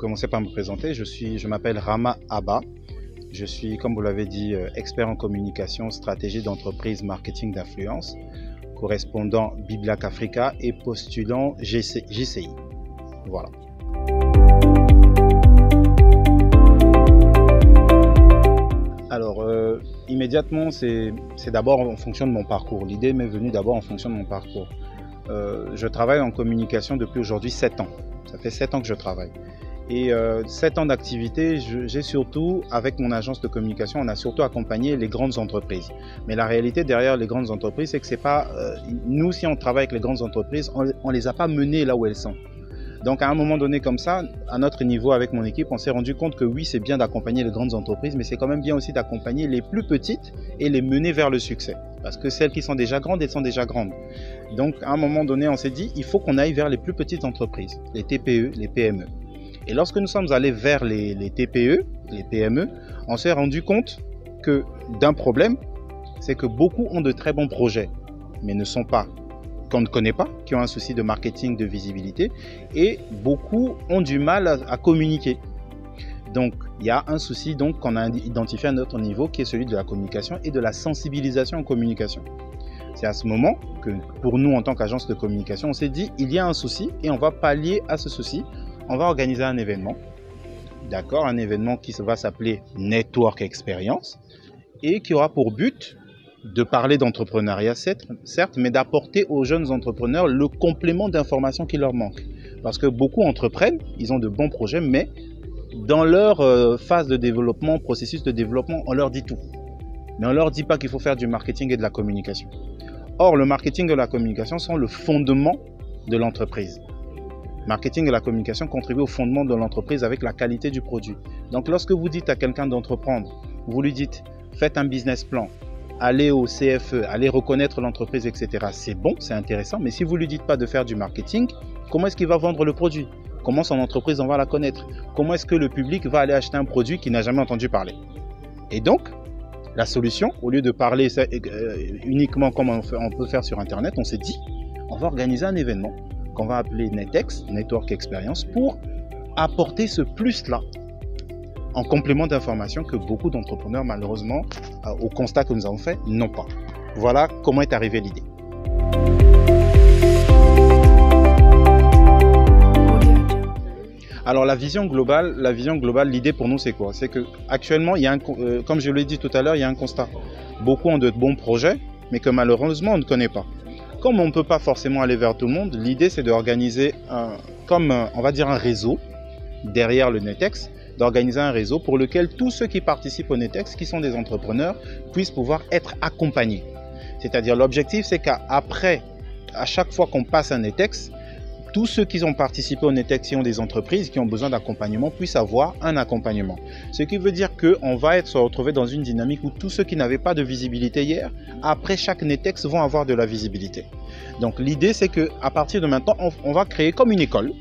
commencer par me présenter. Je m'appelle Rama Abba. Je suis, comme vous l'avez dit, expert en communication, stratégie d'entreprise, marketing d'influence, correspondant Biblac Africa et postulant JCI. Voilà. Alors, immédiatement, c'est d'abord en fonction de mon parcours. L'idée m'est venue d'abord en fonction de mon parcours. Je travaille en communication depuis aujourd'hui 7 ans. Ça fait 7 ans que je travaille. Et 7 ans d'activité, j'ai surtout, avec mon agence de communication, on a surtout accompagné les grandes entreprises. Mais la réalité derrière les grandes entreprises, c'est que c'est pas... nous, si on travaille avec les grandes entreprises, on les a pas menées là où elles sont. Donc à un moment donné comme ça, à notre niveau avec mon équipe, on s'est rendu compte que oui, c'est bien d'accompagner les grandes entreprises, mais c'est quand même bien aussi d'accompagner les plus petites et les mener vers le succès. Parce que celles qui sont déjà grandes, elles sont déjà grandes. Donc à un moment donné, on s'est dit, il faut qu'on aille vers les plus petites entreprises, les TPE, les PME. Et lorsque nous sommes allés vers les TPE, les PME, on s'est rendu compte que d'un problème, c'est que beaucoup ont de très bons projets, mais ne sont pas, qu'on ne connaît pas, qui ont un souci de marketing, de visibilité, et beaucoup ont du mal à communiquer. Donc, il y a un souci qu'on a identifié à notre niveau, qui est celui de la communication et de la sensibilisation en communication. C'est à ce moment que, pour nous, en tant qu'agence de communication, on s'est dit, il y a un souci, et on va pallier à ce souci. On va organiser un événement, d'accord, un événement qui va s'appeler Network Experience, et qui aura pour but de parler d'entrepreneuriat, certes, mais d'apporter aux jeunes entrepreneurs le complément d'informations qui leur manque. Parce que beaucoup entreprennent, ils ont de bons projets, mais dans leur phase de développement, processus de développement, on leur dit tout. Mais on ne leur dit pas qu'il faut faire du marketing et de la communication. Or, le marketing et la communication sont le fondement de l'entreprise. Marketing et la communication contribuent au fondement de l'entreprise avec la qualité du produit. Donc, lorsque vous dites à quelqu'un d'entreprendre, vous lui dites, faites un business plan, allez au CFE, allez reconnaître l'entreprise, etc. C'est bon, c'est intéressant, mais si vous ne lui dites pas de faire du marketing, comment est-ce qu'il va vendre le produit? Comment son entreprise, on va la connaître? Comment est-ce que le public va aller acheter un produit qu'il n'a jamais entendu parler? Et donc, la solution, au lieu de parler uniquement comme on peut faire sur Internet, on s'est dit, on va organiser un événement qu'on va appeler NetEx, Network Experience, pour apporter ce plus-là en complément d'informations que beaucoup d'entrepreneurs, malheureusement, au constat que nous avons fait, n'ont pas. Voilà comment est arrivée l'idée. Alors la vision globale, l'idée pour nous c'est quoi? C'est que actuellement, comme je l'ai dit tout à l'heure, il y a un constat. Beaucoup ont de bons projets, mais que malheureusement on ne connaît pas. Comme on ne peut pas forcément aller vers tout le monde, l'idée c'est d'organiser on va dire un réseau derrière le NetEx, d'organiser un réseau pour lequel tous ceux qui participent au NetEx, qui sont des entrepreneurs, puissent pouvoir être accompagnés. C'est-à-dire l'objectif c'est qu'après, à chaque fois qu'on passe un NetEx, tous ceux qui ont participé au NetEx qui ont des entreprises qui ont besoin d'accompagnement puissent avoir un accompagnement. Ce qui veut dire qu'on va se retrouver dans une dynamique où tous ceux qui n'avaient pas de visibilité hier, après chaque NetEx vont avoir de la visibilité. Donc l'idée c'est qu'à partir de maintenant, on va créer comme une école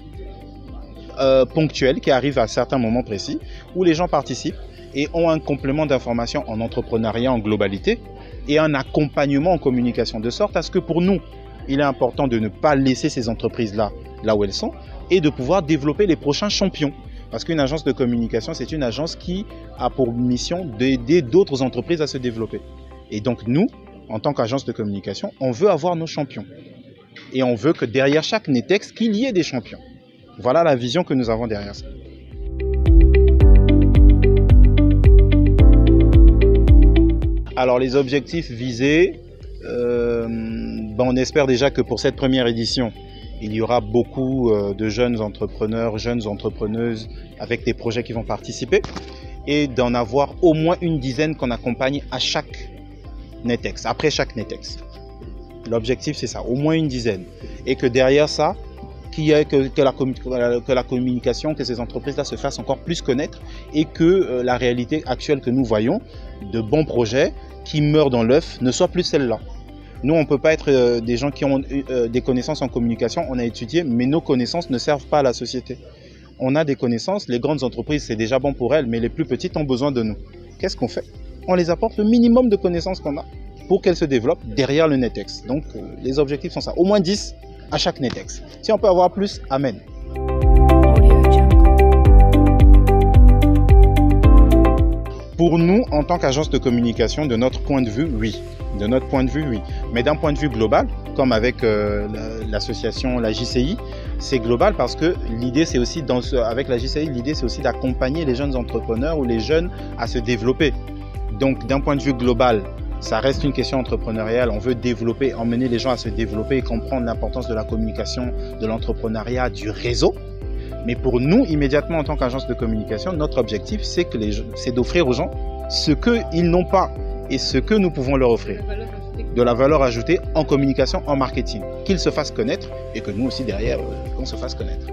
ponctuelle qui arrive à certains moments précis où les gens participent et ont un complément d'information en entrepreneuriat en globalité et un accompagnement en communication, de sorte à ce que pour nous, il est important de ne pas laisser ces entreprises-là là où elles sont et de pouvoir développer les prochains champions. Parce qu'une agence de communication, c'est une agence qui a pour mission d'aider d'autres entreprises à se développer. Et donc nous, en tant qu'agence de communication, on veut avoir nos champions. Et on veut que derrière chaque NetEx, qu'il y ait des champions. Voilà la vision que nous avons derrière ça. Alors les objectifs visés, on espère déjà que pour cette première édition, il y aura beaucoup de jeunes entrepreneurs, jeunes entrepreneuses avec des projets qui vont participer et d'en avoir au moins une dizaine qu'on accompagne à chaque NetEx, après chaque NetEx. L'objectif c'est ça, au moins une dizaine. Et que derrière ça, que la communication, que ces entreprises-là se fassent encore plus connaître et que la réalité actuelle que nous voyons, de bons projets qui meurent dans l'œuf, ne soit plus celle-là. Nous, on ne peut pas être des gens qui ont des connaissances en communication, on a étudié, mais nos connaissances ne servent pas à la société. On a des connaissances, les grandes entreprises, c'est déjà bon pour elles, mais les plus petites ont besoin de nous. Qu'est-ce qu'on fait? On les apporte le minimum de connaissances qu'on a pour qu'elles se développent derrière le NetEx. Donc, les objectifs sont ça, au moins 10 à chaque NetEx. Si on peut avoir plus, amen. Pour nous, en tant qu'agence de communication, de notre point de vue, oui. De notre point de vue, oui. Mais d'un point de vue global, comme avec l'association, la JCI, c'est global parce que l'idée, c'est aussi, avec la JCI, l'idée, c'est aussi d'accompagner les jeunes entrepreneurs ou les jeunes à se développer. Donc, d'un point de vue global, ça reste une question entrepreneuriale. On veut développer, emmener les gens à se développer et comprendre l'importance de la communication, de l'entrepreneuriat, du réseau. Mais pour nous, immédiatement, en tant qu'agence de communication, notre objectif, c'est d'offrir aux gens ce qu'ils n'ont pas et ce que nous pouvons leur offrir. De la valeur ajoutée en communication, en marketing. Qu'ils se fassent connaître et que nous aussi, derrière, on se fasse connaître.